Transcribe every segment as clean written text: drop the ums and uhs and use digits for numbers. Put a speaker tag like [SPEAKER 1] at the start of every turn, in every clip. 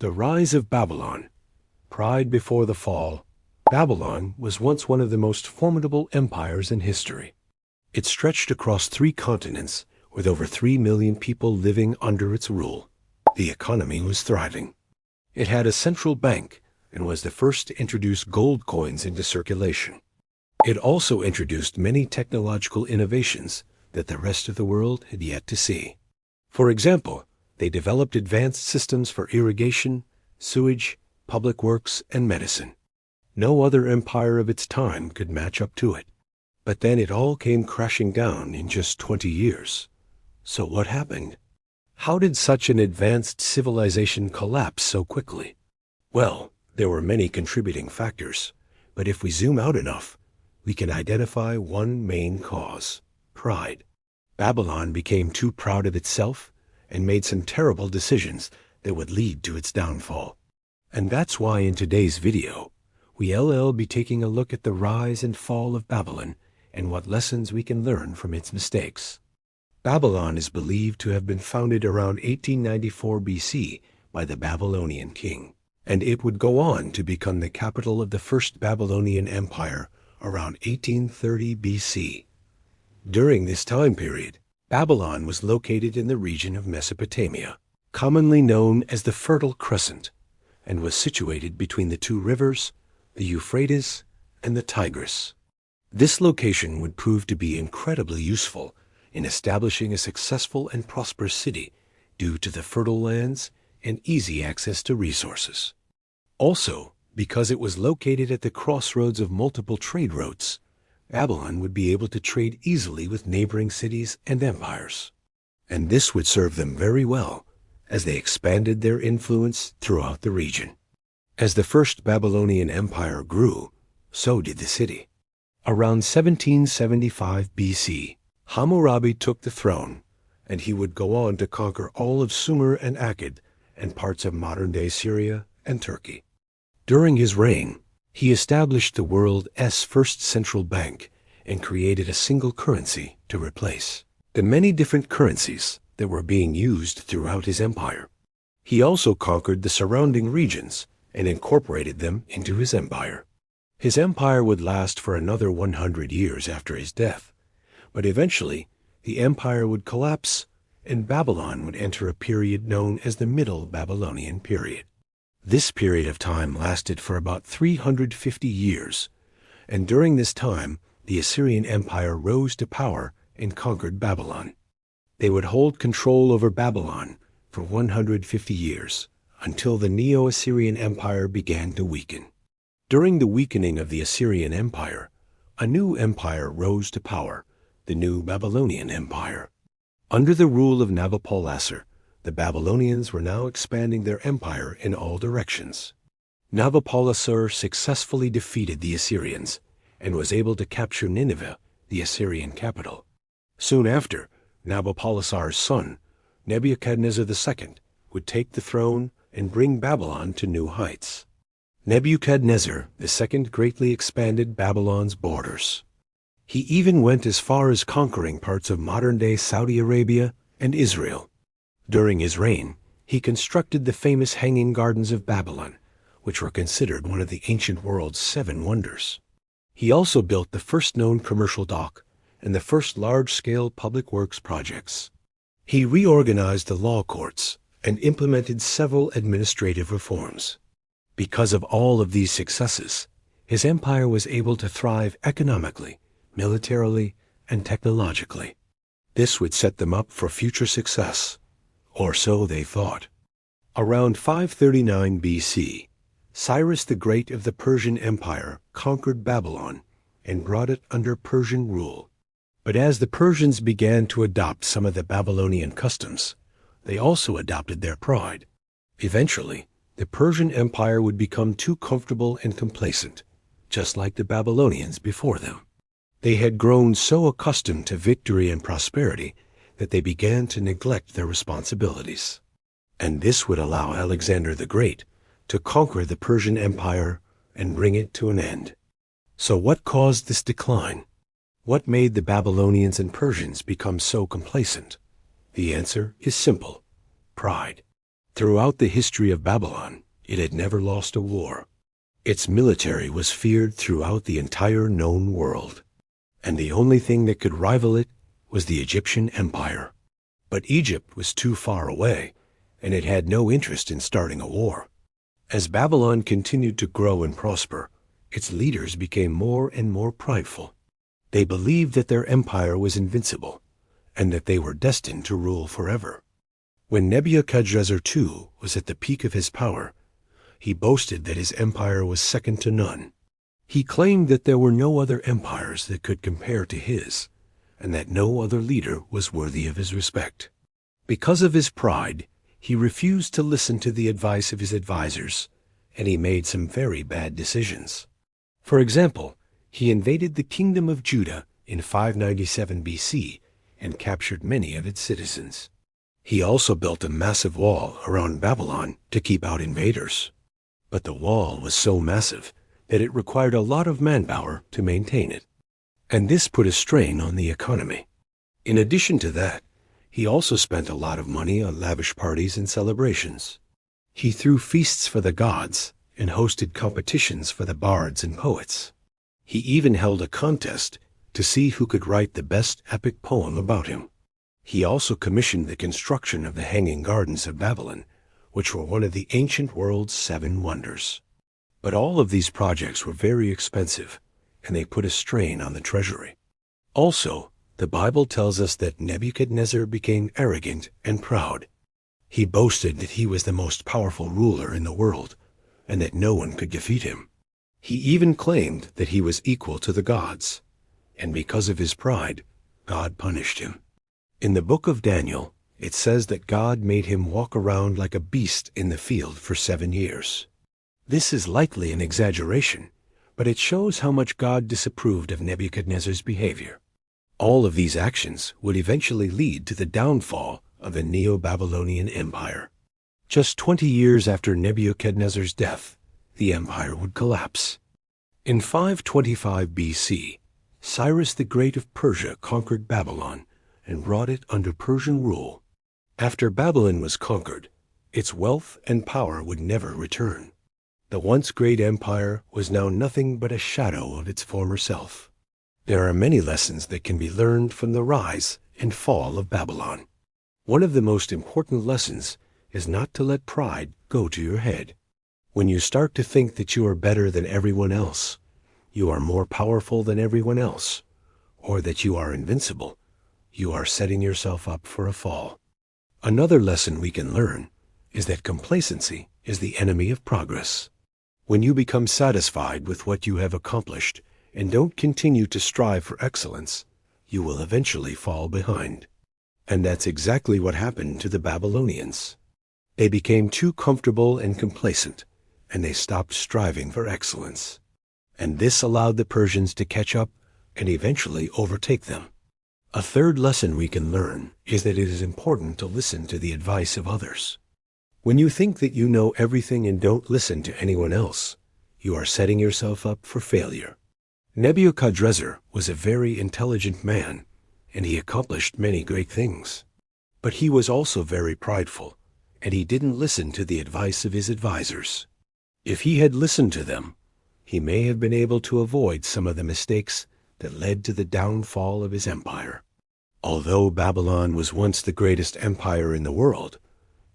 [SPEAKER 1] The rise of Babylon. Pride before the fall. Babylon was once one of the most formidable empires in history. It stretched across 3 continents, with over 3 million people living under its rule. The economy was thriving. It had a central bank and was the first to introduce gold coins into circulation. It also introduced many technological innovations that the rest of the world had yet to see. For example, they developed advanced systems for irrigation, sewage, public works, and medicine. No other empire of its time could match up to it. But then it all came crashing down in just 20 years. So what happened? How did such an advanced civilization collapse so quickly? Well, there were many contributing factors, but if we zoom out enough, we can identify one main cause: pride. Babylon became too proud of itself and made some terrible decisions that would lead to its downfall. And that's why in today's video, we'll be taking a look at the rise and fall of Babylon and what lessons we can learn from its mistakes. Babylon is believed to have been founded around 1894 BC by the Babylonian king, and it would go on to become the capital of the First Babylonian Empire around 1830 BC. During this time period, Babylon was located in the region of Mesopotamia, commonly known as the Fertile Crescent, and was situated between the 2 rivers, the Euphrates and the Tigris. This location would prove to be incredibly useful in establishing a successful and prosperous city due to the fertile lands and easy access to resources. Also, because it was located at the crossroads of multiple trade routes, Babylon would be able to trade easily with neighboring cities and empires. And this would serve them very well as they expanded their influence throughout the region. As the First Babylonian Empire grew, so did the city. Around 1775 BC, Hammurabi took the throne, and he would go on to conquer all of Sumer and Akkad and parts of modern-day Syria and Turkey. During his reign, he established the world's first central bank and created a single currency to replace the many different currencies that were being used throughout his empire. He also conquered the surrounding regions and incorporated them into his empire. His empire would last for another 100 years after his death, but eventually the empire would collapse and Babylon would enter a period known as the Middle Babylonian period. This period of time lasted for about 350 years, and during this time the Assyrian Empire rose to power and conquered Babylon. They would hold control over Babylon for 150 years, until the Neo-Assyrian Empire began to weaken. During the weakening of the Assyrian Empire, a new empire rose to power, the New Babylonian Empire. Under the rule of Nabopolassar, the Babylonians were now expanding their empire in all directions. Nabopolassar successfully defeated the Assyrians and was able to capture Nineveh, the Assyrian capital. Soon after, Nabopolassar's son, Nebuchadnezzar II, would take the throne and bring Babylon to new heights. Nebuchadnezzar II greatly expanded Babylon's borders. He even went as far as conquering parts of modern-day Saudi Arabia and Israel. During his reign, he constructed the famous Hanging Gardens of Babylon, which were considered one of the ancient world's 7 wonders. He also built the first known commercial dock and the first large-scale public works projects. He reorganized the law courts and implemented several administrative reforms. Because of all of these successes, his empire was able to thrive economically, militarily, and technologically. This would set them up for future success, or so they thought. Around 539 BC, Cyrus the Great of the Persian Empire conquered Babylon and brought it under Persian rule. But as the Persians began to adopt some of the Babylonian customs, they also adopted their pride. Eventually, the Persian Empire would become too comfortable and complacent, just like the Babylonians before them. They had grown so accustomed to victory and prosperity that they began to neglect their responsibilities. And this would allow Alexander the Great to conquer the Persian Empire and bring it to an end. So what caused this decline? What made the Babylonians and Persians become so complacent? The answer is simple: pride. Throughout the history of Babylon, it had never lost a war. Its military was feared throughout the entire known world, and the only thing that could rival it was the Egyptian Empire. But Egypt was too far away, and it had no interest in starting a war. As Babylon continued to grow and prosper, its leaders became more and more prideful. They believed that their empire was invincible, and that they were destined to rule forever. When Nebuchadnezzar II was at the peak of his power, he boasted that his empire was second to none. He claimed that there were no other empires that could compare to his, and that no other leader was worthy of his respect. Because of his pride, he refused to listen to the advice of his advisors, and he made some very bad decisions. For example, he invaded the kingdom of Judah in 597 BC and captured many of its citizens. He also built a massive wall around Babylon to keep out invaders. But the wall was so massive that it required a lot of manpower to maintain it, and this put a strain on the economy. In addition to that, he also spent a lot of money on lavish parties and celebrations. He threw feasts for the gods and hosted competitions for the bards and poets. He even held a contest to see who could write the best epic poem about him. He also commissioned the construction of the Hanging Gardens of Babylon, which were one of the ancient world's 7 wonders. But all of these projects were very expensive, and they put a strain on the treasury. Also, the Bible tells us that Nebuchadnezzar became arrogant and proud. He boasted that he was the most powerful ruler in the world, and that no one could defeat him. He even claimed that he was equal to the gods, and because of his pride, God punished him. In the book of Daniel, it says that God made him walk around like a beast in the field for 7 years. This is likely an exaggeration, but it shows how much God disapproved of Nebuchadnezzar's behavior. All of these actions would eventually lead to the downfall of the Neo-Babylonian Empire. Just 20 years after Nebuchadnezzar's death, the empire would collapse. In 525 BC, Cyrus the Great of Persia conquered Babylon and brought it under Persian rule. After Babylon was conquered, its wealth and power would never return. The once great empire was now nothing but a shadow of its former self. There are many lessons that can be learned from the rise and fall of Babylon. One of the most important lessons is not to let pride go to your head. When you start to think that you are better than everyone else, you are more powerful than everyone else, or that you are invincible, you are setting yourself up for a fall. Another lesson we can learn is that complacency is the enemy of progress. When you become satisfied with what you have accomplished and don't continue to strive for excellence, you will eventually fall behind. And that's exactly what happened to the Babylonians. They became too comfortable and complacent, and they stopped striving for excellence. And this allowed the Persians to catch up and eventually overtake them. A third lesson we can learn is that it is important to listen to the advice of others. When you think that you know everything and don't listen to anyone else, you are setting yourself up for failure. Nebuchadnezzar was a very intelligent man, and he accomplished many great things. But he was also very prideful, and he didn't listen to the advice of his advisors. If he had listened to them, he may have been able to avoid some of the mistakes that led to the downfall of his empire. Although Babylon was once the greatest empire in the world,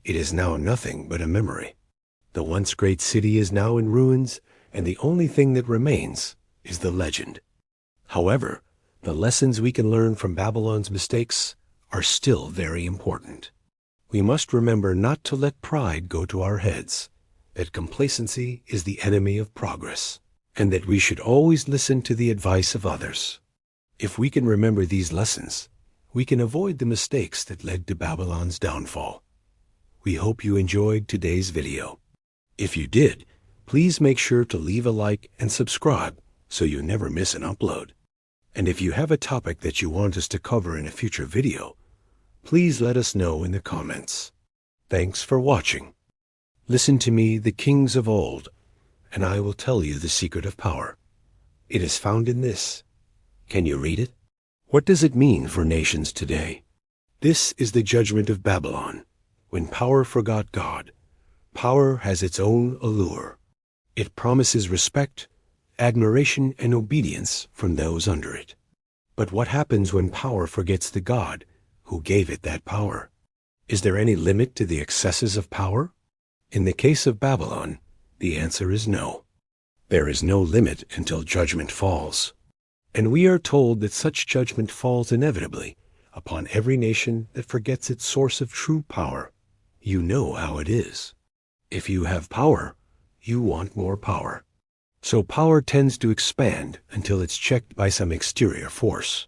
[SPEAKER 1] it is now nothing but a memory. The once great city is now in ruins, and the only thing that remains is the legend. However, the lessons we can learn from Babylon's mistakes are still very important. We must remember not to let pride go to our heads, that complacency is the enemy of progress, and that we should always listen to the advice of others. If we can remember these lessons, we can avoid the mistakes that led to Babylon's downfall. We hope you enjoyed today's video. If you did, please make sure to leave a like and subscribe so you never miss an upload. And if you have a topic that you want us to cover in a future video, please let us know in the comments. Thanks for watching. Listen to me, the kings of old, and I will tell you the secret of power. It is found in this. Can you read it? What does it mean for nations today? This is the judgment of Babylon, when power forgot God, Power has its own allure. It promises respect, admiration, and obedience from those under it. But what happens when power forgets the God who gave it that power? Is there any limit to the excesses of power? In the case of Babylon, the answer is no. There is no limit until judgment falls. And we are told that such judgment falls inevitably upon every nation that forgets its source of true power. You know how it is. If you have power, you want more power. So power tends to expand until it's checked by some exterior force.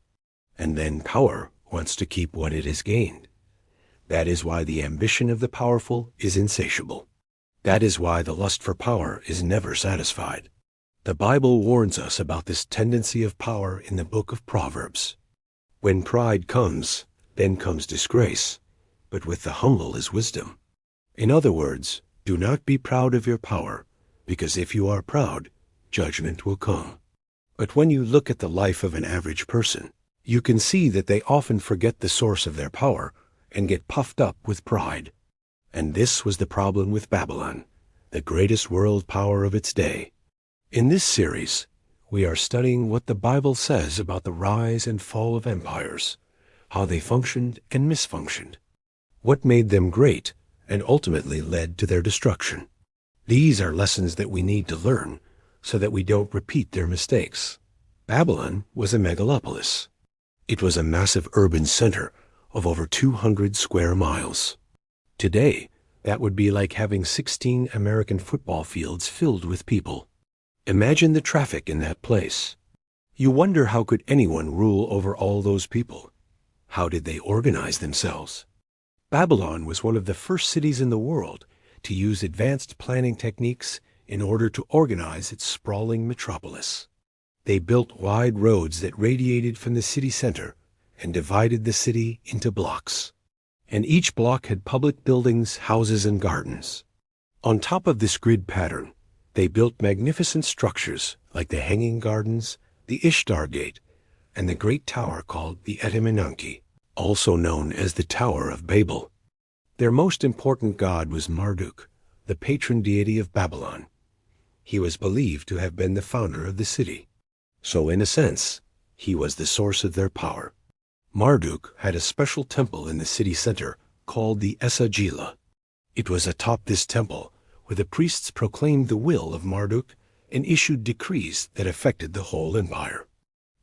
[SPEAKER 1] And then power wants to keep what it has gained. That is why the ambition of the powerful is insatiable. That is why the lust for power is never satisfied. The Bible warns us about this tendency of power in the book of Proverbs. When pride comes, then comes disgrace, but with the humble is wisdom. In other words, do not be proud of your power, because if you are proud, judgment will come. But when you look at the life of an average person, you can see that they often forget the source of their power and get puffed up with pride. And this was the problem with Babylon, the greatest world power of its day. In this series, we are studying what the Bible says about the rise and fall of empires, how they functioned and misfunctioned, what made them great and ultimately led to their destruction. These are lessons that we need to learn so that we don't repeat their mistakes. Babylon was a megalopolis. It was a massive urban center of over 200 square miles. Today, that would be like having 16 American football fields filled with people. Imagine the traffic in that place. You wonder, how could anyone rule over all those people? How did they organize themselves? Babylon was one of the first cities in the world to use advanced planning techniques in order to organize its sprawling metropolis. They built wide roads that radiated from the city center and divided the city into blocks. And each block had public buildings, houses, and gardens. On top of this grid pattern, they built magnificent structures like the Hanging Gardens, the Ishtar Gate, and the great tower called the Etemenanki, also known as the Tower of Babel. Their most important god was Marduk, the patron deity of Babylon. He was believed to have been the founder of the city. So in a sense, he was the source of their power. Marduk had a special temple in the city center called the Esagila. It was atop this temple where the priests proclaimed the will of Marduk and issued decrees that affected the whole empire.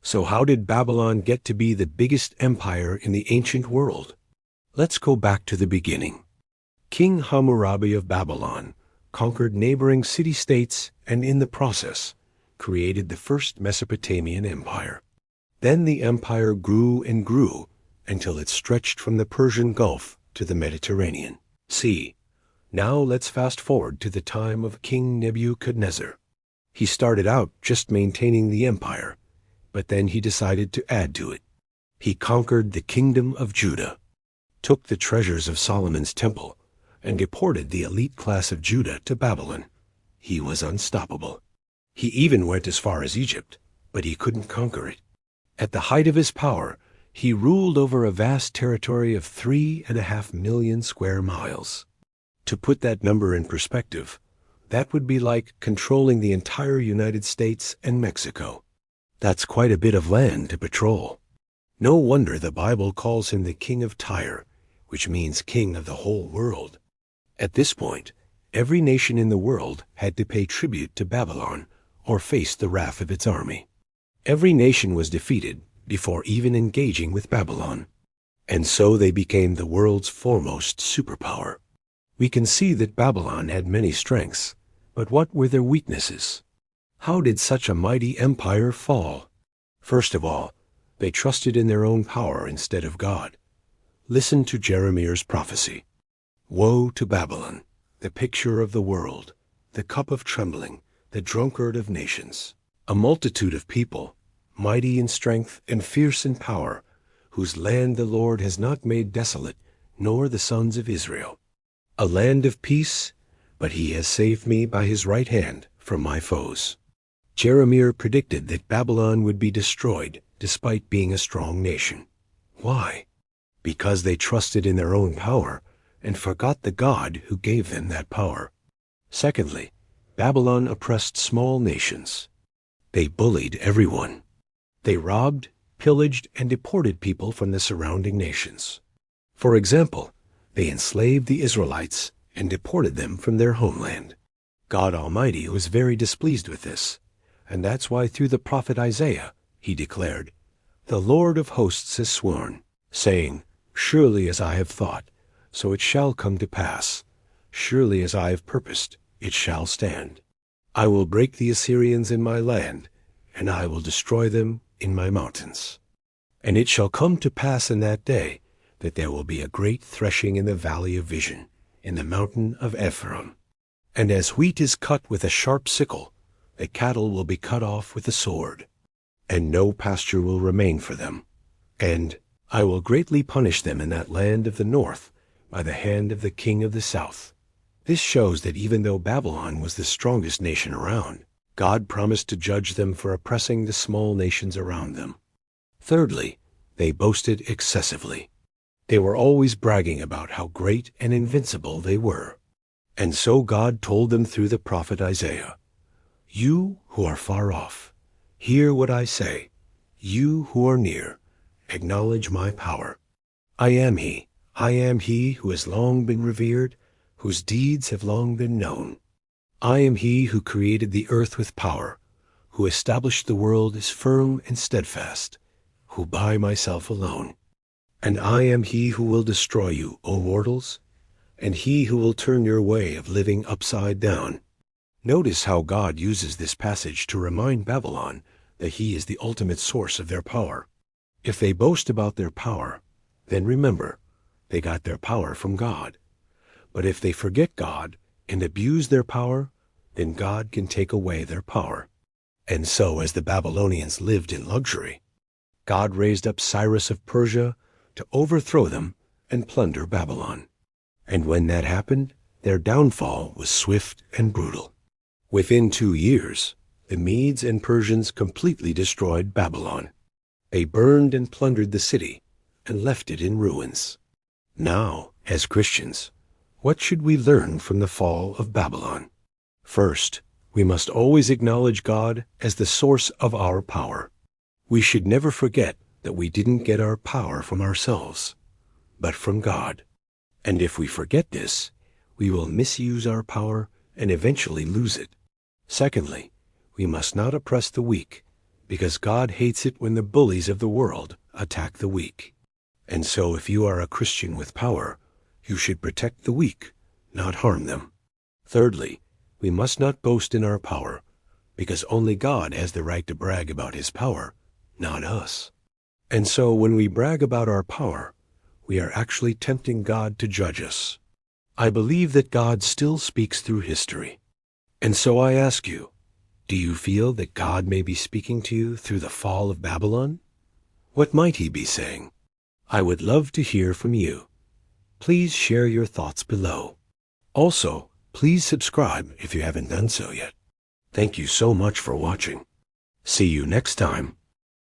[SPEAKER 1] So how did Babylon get to be the biggest empire in the ancient world? Let's go back to the beginning. King Hammurabi of Babylon conquered neighboring city-states and in the process created the first Mesopotamian empire. Then the empire grew and grew until it stretched from the Persian Gulf to the Mediterranean Sea. Now let's fast forward to the time of King Nebuchadnezzar. He started out just maintaining the empire, but then he decided to add to it. He conquered the kingdom of Judah, took the treasures of Solomon's temple, and deported the elite class of Judah to Babylon. He was unstoppable. He even went as far as Egypt, but he couldn't conquer it. At the height of his power, he ruled over a vast territory of 3.5 million square miles. To put that number in perspective, that would be like controlling the entire United States and Mexico. That's quite a bit of land to patrol. No wonder the Bible calls him the King of Tyre, which means king of the whole world. At this point, every nation in the world had to pay tribute to Babylon or face the wrath of its army. Every nation was defeated before even engaging with Babylon, and so they became the world's foremost superpower. We can see that Babylon had many strengths, but what were their weaknesses? How did such a mighty empire fall? First of all, they trusted in their own power instead of God. Listen to Jeremiah's prophecy. Woe to Babylon, the picture of the world, the cup of trembling, the drunkard of nations, a multitude of people, mighty in strength and fierce in power, whose land the Lord has not made desolate, nor the sons of Israel. A land of peace, but he has saved me by his right hand from my foes. Jeremiah predicted that Babylon would be destroyed despite being a strong nation. Why? Because they trusted in their own power and forgot the God who gave them that power. Secondly, Babylon oppressed small nations. They bullied everyone. They robbed, pillaged, and deported people from the surrounding nations. For example, they enslaved the Israelites and deported them from their homeland. God Almighty was very displeased with this, and that's why through the prophet Isaiah he declared, "The Lord of hosts has sworn, saying, Surely as I have thought, so it shall come to pass. Surely as I have purposed, it shall stand. I will break the Assyrians in my land, and I will destroy them in my mountains. And it shall come to pass in that day that there will be a great threshing in the valley of Vision, in the mountain of Ephraim. And as wheat is cut with a sharp sickle, the cattle will be cut off with the sword, and no pasture will remain for them. And I will greatly punish them in that land of the north by the hand of the king of the south." This shows that even though Babylon was the strongest nation around, God promised to judge them for oppressing the small nations around them. Thirdly, they boasted excessively. They were always bragging about how great and invincible they were. And so God told them through the prophet Isaiah, "You who are far off, hear what I say. You who are near, acknowledge my power. I am he who has long been revered, whose deeds have long been known. I am he who created the earth with power, who established the world as firm and steadfast, who by myself alone. And I am he who will destroy you, O mortals, and he who will turn your way of living upside down." Notice how God uses this passage to remind Babylon that he is the ultimate source of their power. If they boast about their power, then remember, they got their power from God. But if they forget God and abuse their power, then God can take away their power. And so as the Babylonians lived in luxury, God raised up Cyrus of Persia to overthrow them and plunder Babylon. And when that happened, their downfall was swift and brutal. Within 2 years, the Medes and Persians completely destroyed Babylon. They burned and plundered the city and left it in ruins. Now, as Christians, what should we learn from the fall of Babylon? First, we must always acknowledge God as the source of our power. We should never forget that we didn't get our power from ourselves, but from God. And if we forget this, we will misuse our power and eventually lose it. Secondly, we must not oppress the weak, because God hates it when the bullies of the world attack the weak. And so if you are a Christian with power, you should protect the weak, not harm them. Thirdly, we must not boast in our power, because only God has the right to brag about his power, not us. And so when we brag about our power, we are actually tempting God to judge us. I believe that God still speaks through history. And so I ask you, do you feel that God may be speaking to you through the fall of Babylon? What might he be saying? I would love to hear from you. Please share your thoughts below. Also, please subscribe if you haven't done so yet. Thank you so much for watching. See you next time.